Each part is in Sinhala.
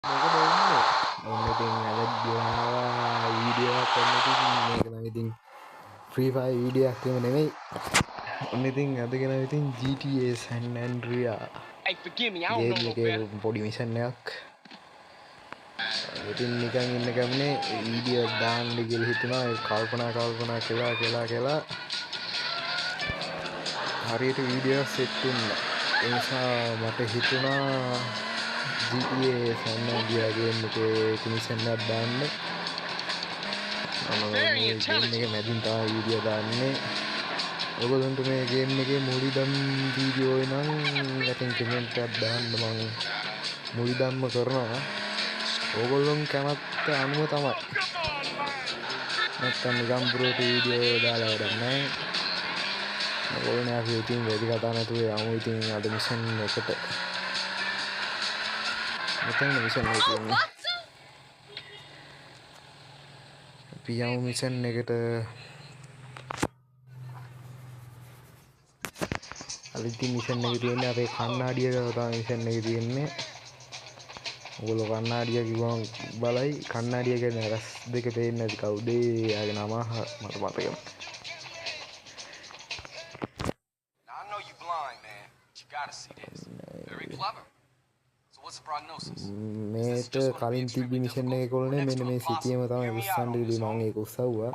මොකද වෙන්නේ? ඔන්න ඉතින් අද ගෙනාවා වීඩියෝ එකක් ඔන්න ඉතින් මේක නම් ඉතින් ෆ්‍රී ෆයර් වීඩියෝ එකක් එහෙම නෙමෙයි. ඔන්න ඉතින් අද ගෙනාවා ඉතින් GTA San Andreas. ගේම් එකේ පොඩි මිෂන් එකක්. ඉතින් නිකන් ඉන්න ගමනේ වීඩියෝ එකක් දාන්න කියලා හිතුණා. ඒ කල්පනා කළා හරියට වීඩියෝ සෙට් වුණා. ඒ නිසා මට හිතුණා GTA San Andreas ගේම් එකේ මිෂන් එකක් දාන්න. මම මේ ගේම් එකේ මැදින් තමයි වීඩියෝ දාන්නේ. ඔයගොල්ලන්ට මේ ගේම් එකේ මුලින්දම් වීඩියෝ එනම් ඉතින් කමෙන්ට් එකක් දාන්න මම මුලින්දම්ම කරනවා. ඕගොල්ලොන් කැමත්ත අනුව තමයි. නැත්තම් නිකම් පුරේට වීඩියෝ දාලා වැඩක් නැහැ. ඕගොල්ලෝ අපි ඉතින් වැඩි කතා නැතුව යමු ඉතින් අද මිෂන් එකට. මෙතන මිෂන් එක කියන්නේ. අපි යමු මිෂන් එකට. අද ඉතින් මිෂන් එකේ තියෙන්නේ අපේ කන්නාඩිය ගාව තමයි මිෂන් එකේ තියෙන්නේ. ඔයගොල්ලෝ කන්නාඩිය කිව්වම බලයි කන්නාඩිය කියන්නේ රස් දෙක පේන්නේ නැති කවුද එයාගේ නම මට මතක නැහැ. මේට කලින් තිබ්බ මිෂන් එකේ කොල්ලනේ මෙන්න මේ සිටියම තමයි උස්සන්න ඉදී මම ඒක උස්සවුවා.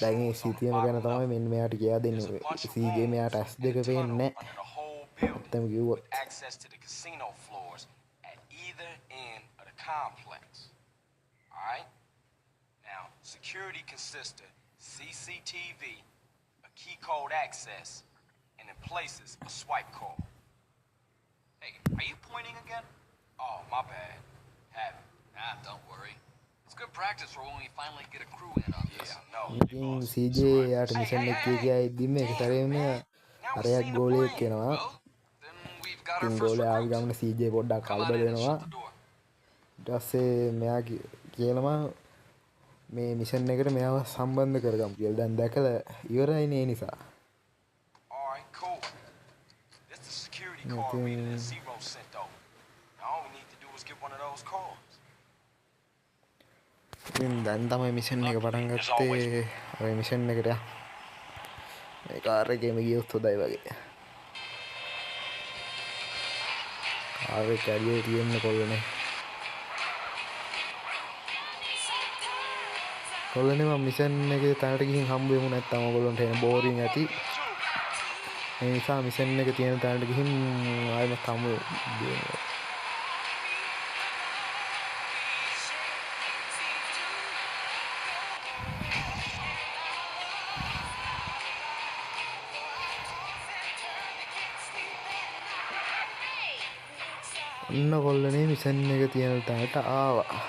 දැන් මේ සිටියම ගැන තමයි මෙන්න මෙයාට කියා දෙන්නේ. සීජේ මෙයාට ඇස් දෙක පේන්නේ නැහැ. නැත්තම් කිව්වොත් complex. All right? Now, security consists of CCTV, a key code access, and in places a swipe code. Hey, are you pointing again? Oh, my bad. Have it. Nah, don't worry. It's good practice for when we finally get a crew in on this. Yeah, no. ඉතින් CJ යාට මිෂන් එක කියයිදිම එක සැරේම අරයක් ගෝලයක් එනවා. ඉතින් ගෝලයා ආව ගමන CJ පොඩ්ඩක් කලබල වෙනවා. ඊට පස්සේ මෙයා කියනවා මේ මිෂන් එකට මෙයාව සම්බන්ධ කරගමු කියලා. දැන් දැකලා ඉවරයිනේ ඒ නිසා. ඉතින් දැන් තමයි මිෂන් එක පටන් ගත්තේ. ඔය මිෂන් එකට මේ කාර් එකේම ගියොත් හොඳයි වගේ. කාර් එක ඇරියේ තියෙන්න කොල්ලනේ. කොල්ලනේ මම මිෂන් එකේ තැනට ගිහින් හම්බ වෙමු නැත්තම් ඔයගොල්ලන්ට එන බෝරින් ඇති. ඒ නිසා මිෂන් එක තියෙන තැනට ගිහින් ආයෙත් හම්බ වෙමු. ඔන්න කොල්ලනේ මිෂන් එක තියෙන තැනට ආවා.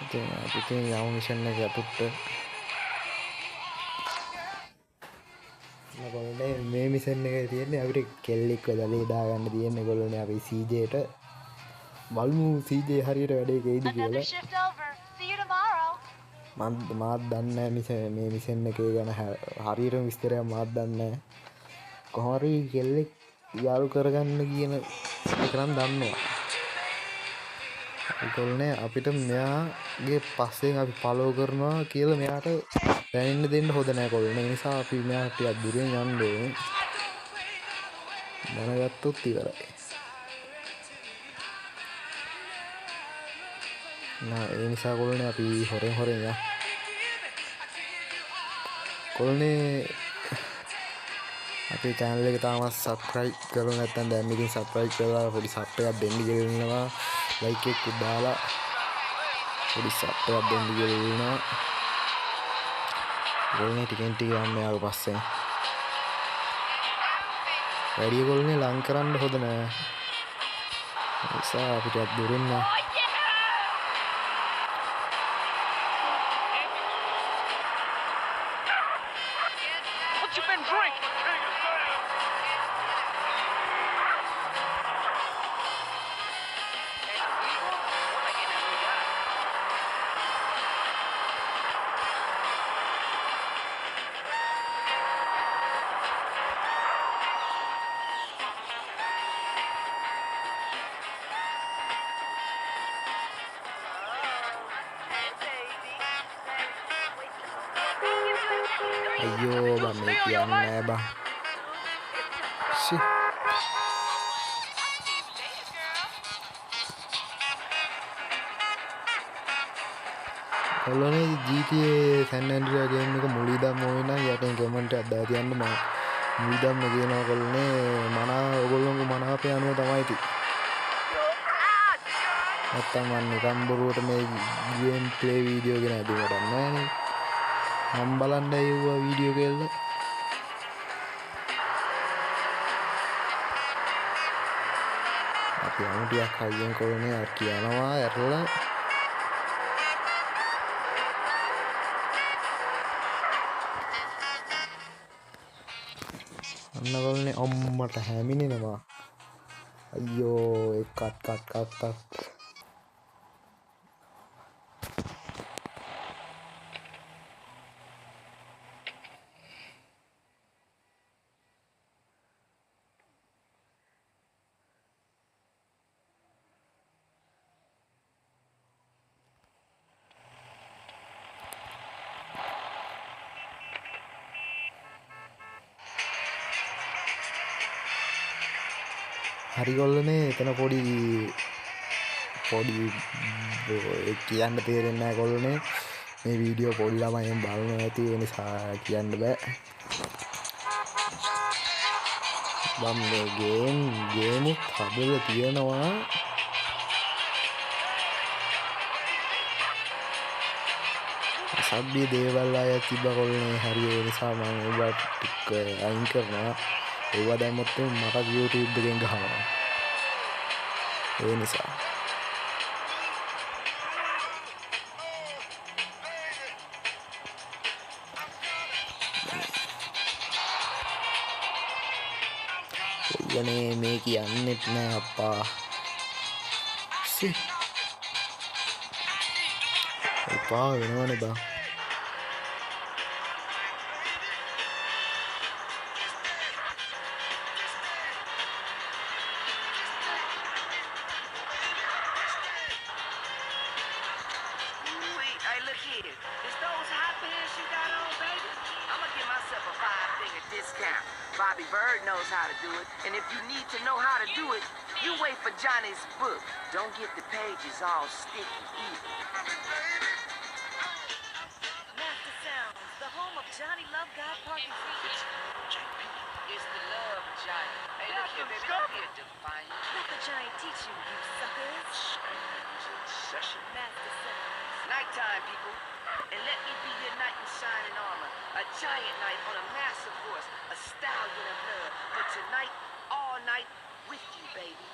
ඉතින් අපි යමු මිෂන් එක යටට. කොල්ලනේ මේ මිෂන් එකේ තියෙන්නේ අපිට කෙල්ලෙක්ව දැලේ දාගන්න තියෙන්නේ කොල්ලනේ අපි CJට. බලමු CJ හරියට වැඩේ කෙයිද කියලා. මාත් දන්නේ නැහැ මේ මිෂන් එකේ ගැන හරියට විස්තරයක් මාත් දන්නේ නැහැ. කොහොම හරි කෙල්ලෙක් යාළු කරගන්න කියන එක නම් දන්නවා. ඒකෝල්නේ අපිට මෙයාගේ පස්සෙන් අපි ෆලෝ කරනවා කියලා මෙයාට දැනෙන්න දෙන්න හොඳ නැහැ කොල්නේ. ඒ නිසා අපි මෙයාට ටිකක් දුරින් යන්න ඕනේ. දැනගත්තොත් ඉවරයි. ඒ නිසා කොල්නේ අපි හොරෙන් යමු. කොල්නේ අපේ channel එක තාමත් subscribe කරලා නැත්නම් දැන් ඉතින් subscribe කරලා පොඩි sub එකක් දෙන්න කියලා ඉන්නවා. like එකක් දාලා පොඩි sub එකක් දෙන්න කියලා ඉන්නවා. කොල්නේ ටිකෙන් ටික යන්න යාව පස්සේ. වැඩි කොල්නේ ලං කරන්න හොඳ නෑ. ඒ නිසා අපිට දුරින් යන්න. අයියෝ බං මේ කියන්නේ නෑ බං. ෂි. ඔයගොල්ලෝනේ GTA San Andreas ගේම් එක මුල ඉඳන්ම ඕනේ නම් යටින් කමෙන්ට් එකක් දාලා තියන්න. මම මුල ඉඳන්ම කියනවා ඔයගොල්ලෝනේ ඔයගොල්ලෝගේ මනාපය අනුව තමයි ඉති. නැත්තම් මම නිකන් බොරුවට මේ ගේම් ප්ලේ වීඩියෝ ගැන හදුවට නෑනේ. මම බලන්න ඇවිල්ලා වීඩියෝ කියලා. අපි යමු ටිකක් හයියෙන් කොරනේ අර කියනවා ඇරලා. අන්න කොල්නේ අම්මට හැමිනෙනවා. අයියෝ කට්. හරි කොල්ලනේ එතන පොඩි කියන්න තේරෙන්නේ නැහැ කොල්ලනේ. මේ වීඩියෝ පොඩි ළමයින් බලනවා ඇති ඒ නිසා කියන්න බෑ. මම මේ ගේමුත් හදලා තියෙනවා. සබ්බි දේවල් අය තිබ්බ කොල්ලනේ හරි ඒ නිසා මම ඒවත් ටික අයින් කරනවා. ඒවා දැම්මොත් මට YouTube එකෙන් ගහනවා. ඒ නිසා ඔයනේ මේ කියන්නෙත් නෑ අප්පා. සි එපා වෙනවනේ බා. Bobby Bird knows how to do it, and if you need to know how to do it, you wait for Johnny's book. Don't get the pages all sticky either. Master Sounds, the home of Johnny Love God Party. It's the love giant. Hey, look here, baby, don't be a defiant. Let the giant teach you, you suckers. Session. Master Sounds. Nighttime, people. And let me be your knight in shining armor. A giant knight on a massive horse. A stallion of blood. But tonight, all night, with you, baby.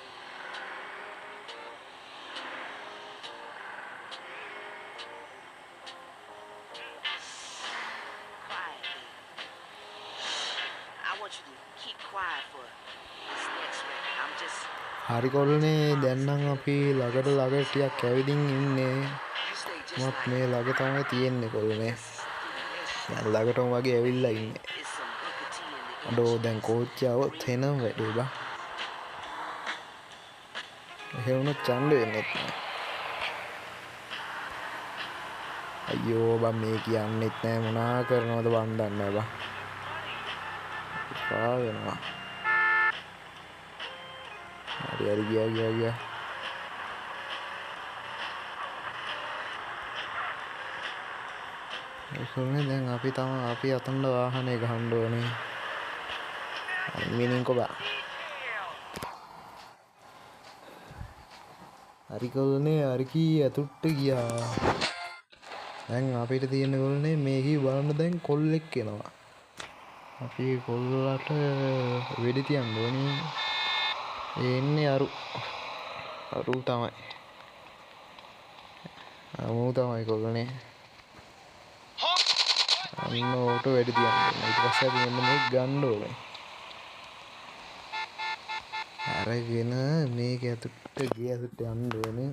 Quietly. I want you to keep quiet for this next record. I'm just... හරි කොල්ලනේ දැන් නම් අපි ළඟට ටිකක් ඇවිදින් ඉන්නේ. මත් මේ ළඟ තමයි තියෙන්නේ කොල්ලනේ. දැන් ළඟටම වගේ ඇවිල්ලා ඉන්නේ. අඩෝ දැන් කෝච්චිය આવොත් එනම් වැඩේ බා. එහෙ වුණොත් ඡන්ද වෙන්නේ නැහැ. අයියෝ බා මේ කියන්නෙත් නැහැ මොනා කරනවද බන් දන්නේ නැහැ බා. එපා වෙනවා. හරි ගියා. ඒකනේ දැන් අපි අතන වාහනේ ගහන්න ඕනේ. මිනින් කොබා. හරි කොල්ලනේ අරකී ඇතුට්ට ගියා. දැන් අපිට තියෙන කොල්ලනේ මේකී බලන්න දැන් කොල්ලෙක් එනවා. අපි කොල්ලට වෙඩි තියන්න ඕනේ. එන්නේ අරු තමයි. අමු තමයි කොල්ලනේ. අන්න ඕට වැඩි තියන්න. ඊට පස්සේ අපි මෙන්න මේක ගන්න ඕනේ. අරගෙන මේක ඇතුළට ගියසුට යන්න ඕනේ.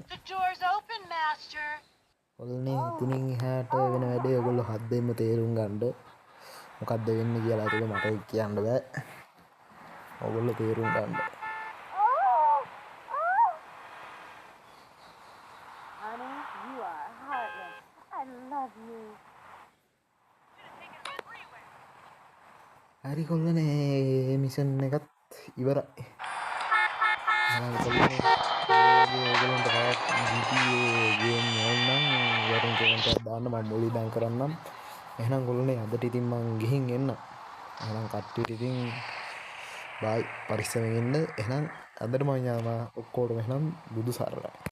ඔල්නේ ඉතින් එහාට වෙන වැඩේ ඔයගොල්ලෝ හද්දෙන්න තේරුම් ගන්න. මොකද්ද වෙන්නේ කියලා ඒක මට කියන්න බෑ. ඔයගොල්ලෝ තේරුම් ගන්න. හරි කොල්ලනේ මිෂන් එකත් ඉවරයි. එහෙනම් කොල්ලනේ ඔයගොල්ලන්ට තවත් GTA ගේම් ඕනනම් වරුන් කමෙන්ට් එකක් දාන්න මම මුලින් දැන් කරන්නම්. එහෙනම් කොල්ලනේ අදට ඉතින් මං ගිහින් එන්න. එහෙනම් කට්ටියට ඉතින් බයි පරිස්සමෙන් ඉන්න. එහෙනම් අදට මම යනවා ඔක්කොටම එහෙනම් බුදු සරණයි.